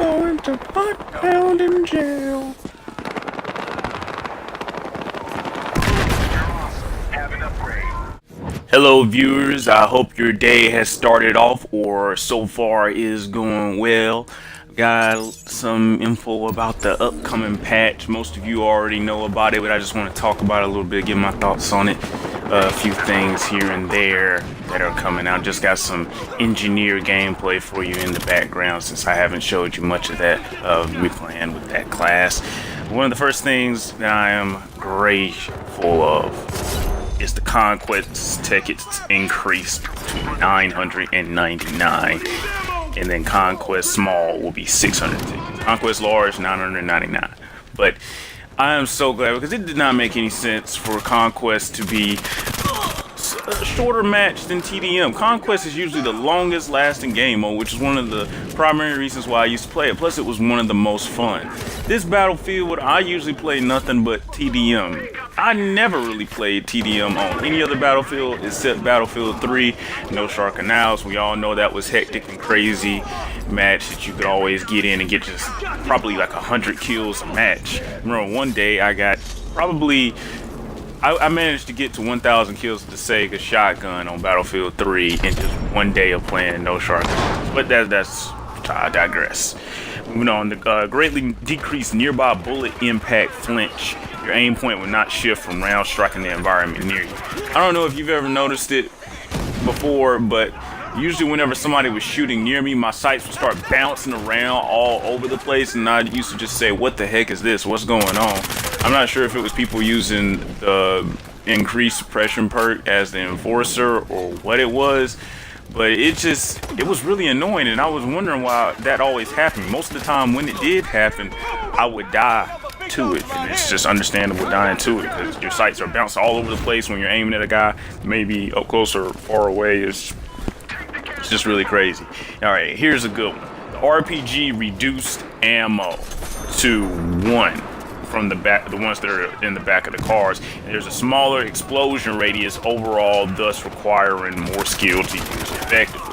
going to butt pound in jail. Hello viewers, I hope your day has started off or so far is going well. Got some info about the upcoming patch. Most of you already know about it, but I just want to talk about it a little bit, give my thoughts on it. A few things here and there that are coming out. Just got some engineer gameplay for you in the background since I haven't showed you much of that of me playing with that class. One of the first things that I am grateful of is the conquest tickets increased to 999, and then conquest small will be 600 tickets. Conquest large 999. But I am so glad because it did not make any sense for conquest to be a shorter match than TDM. Conquest is usually the longest lasting game mode, which is one of the primary reasons why I used to play it. Plus, it was one of the most fun. This Battlefield, I usually play nothing but TDM. I never really played TDM on any other Battlefield except Battlefield 3, No Shark Canals. We all know that was hectic and crazy match that you could always get in and get just probably like 100 kills a match. Remember one day I got probably I managed to get to 1,000 kills with the Sega shotgun on Battlefield 3 in just one day of playing No Shark. But that's I digress. Moving on, the greatly decreased nearby bullet impact flinch. Your aim point will not shift from rounds striking the environment near you. I don't know if you've ever noticed it before, but usually whenever somebody was shooting near me, my sights would start bouncing around all over the place, and I used to just say, what the heck is this? What's going on? I'm not sure if it was people using the increased suppression perk as the enforcer or what it was, but it was really annoying, and I was wondering why that always happened. Most of the time when it did happen, I would die to it, and it's just understandable dying to it because your sights are bouncing all over the place when you're aiming at a guy, maybe up close or far away. It's just really crazy. All right, here's a good one. The RPG reduced ammo to 1 from the back, the ones that are in the back of the cars. And there's a smaller explosion radius overall, thus requiring more skill to use effectively.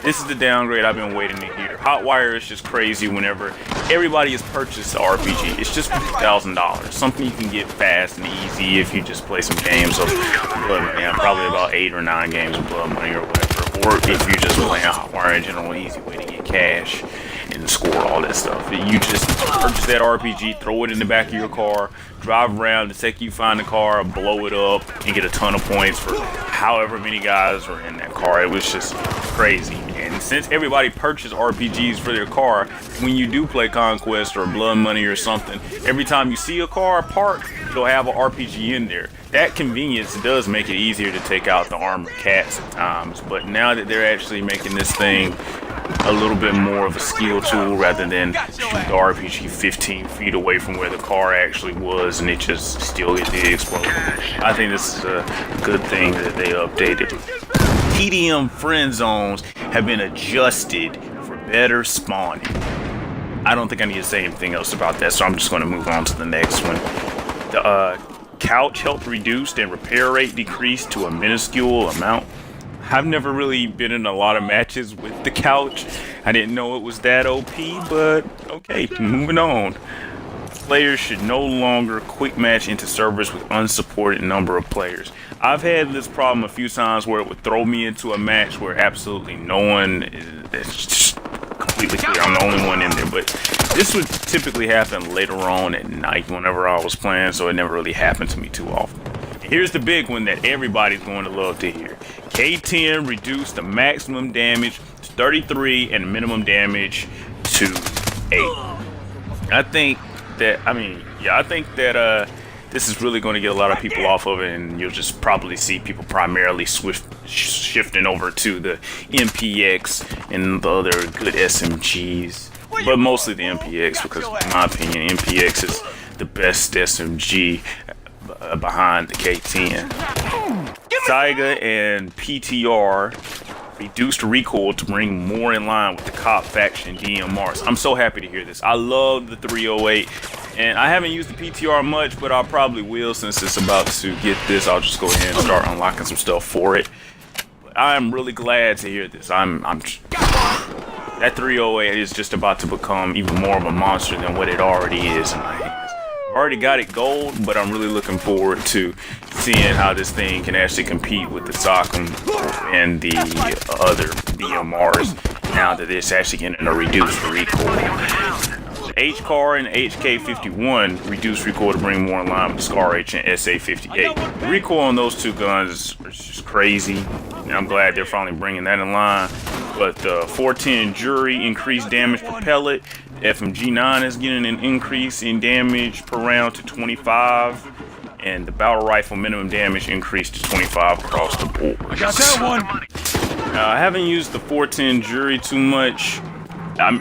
This is the downgrade I've been waiting to hear. Hotwire is just crazy whenever everybody has purchased the RPG. It's just $50,000. Something you can get fast and easy if you just play some games of Blood Money. Probably about 8 or 9 games of Blood Money or whatever. Or if you're just playing Hotwire in general, an easy way to get cash and score all that stuff. You just purchase that RPG, throw it in the back of your car, drive around, the second you find the car, blow it up, and get a ton of points for however many guys are in that car. It was just crazy. And since everybody purchased RPGs for their car, when you do play Conquest or Blood Money or something, every time you see a car parked, it'll have an RPG in there. That convenience does make it easier to take out the armored cats at times, but now that they're actually making this thing a little bit more of a skill tool rather than shoot the RPG 15 feet away from where the car actually was and it just still get the explosion, I think this is a good thing that they updated. TDM friend zones have been adjusted for better spawning. I don't think I need to say anything else about that, so I'm just going to move on to the next one. The couch health reduced and repair rate decreased to a minuscule amount. I've never really been in a lot of matches with the couch. I didn't know it was that OP, but okay, moving on. Players should no longer quick match into servers with unsupported number of players. I've had this problem a few times where it would throw me into a match where absolutely no one is, it's just completely clear. I'm the only one in there, but this would typically happen later on at night whenever I was playing, so it never really happened to me too often. Here's the big one that everybody's going to love to hear. K10 reduced the maximum damage to 33 and minimum damage to 8. I think that this is really going to get a lot of people off of it, and you'll just probably see people primarily shifting over to the MPX and the other good SMGs, but mostly the MPX because in my opinion MPX is the best SMG behind the K10. Saiga and PTR reduced recoil to bring more in line with the COP faction DMRs. I'm so happy to hear this. I love the 308, and I haven't used the PTR much, but I probably will since it's about to get this. I'll just go ahead and start unlocking some stuff for it. But I'm really glad to hear this. that 308 is just about to become even more of a monster than what it already is in my hands. I've already got it gold, but I'm really looking forward to seeing how this thing can actually compete with the Sock'em and the other BMRs now that it's actually getting a reduced recoil. H-Car and HK51 reduced recoil to bring more in line with the Scar H and SA58. The recoil on those two guns is just crazy, and I'm glad they're finally bringing that in line. But the 410 Jury increased damage per pellet. The FMG9 is getting an increase in damage per round to 25, and the battle rifle minimum damage increased to 25 across the board. I got that one. I haven't used the 410 Jury too much.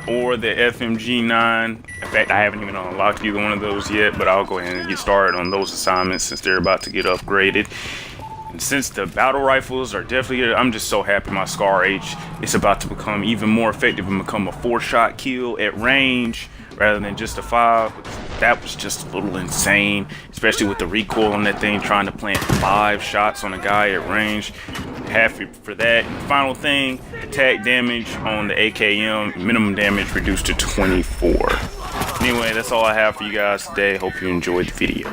Or the FMG9. In fact, I haven't even unlocked either one of those yet, but I'll go ahead and get started on those assignments since they're about to get upgraded. And since the battle rifles are definitely, I'm just so happy my Scar H is about to become even more effective and become a 4-shot kill at range rather than just a 5. That was just a little insane, especially with the recoil on that thing, trying to plant 5 shots on a guy at range. Happy for that. And final thing, attack damage on the AKM, minimum damage reduced to 24. Anyway, that's all I have for you guys today. Hope you enjoyed the video.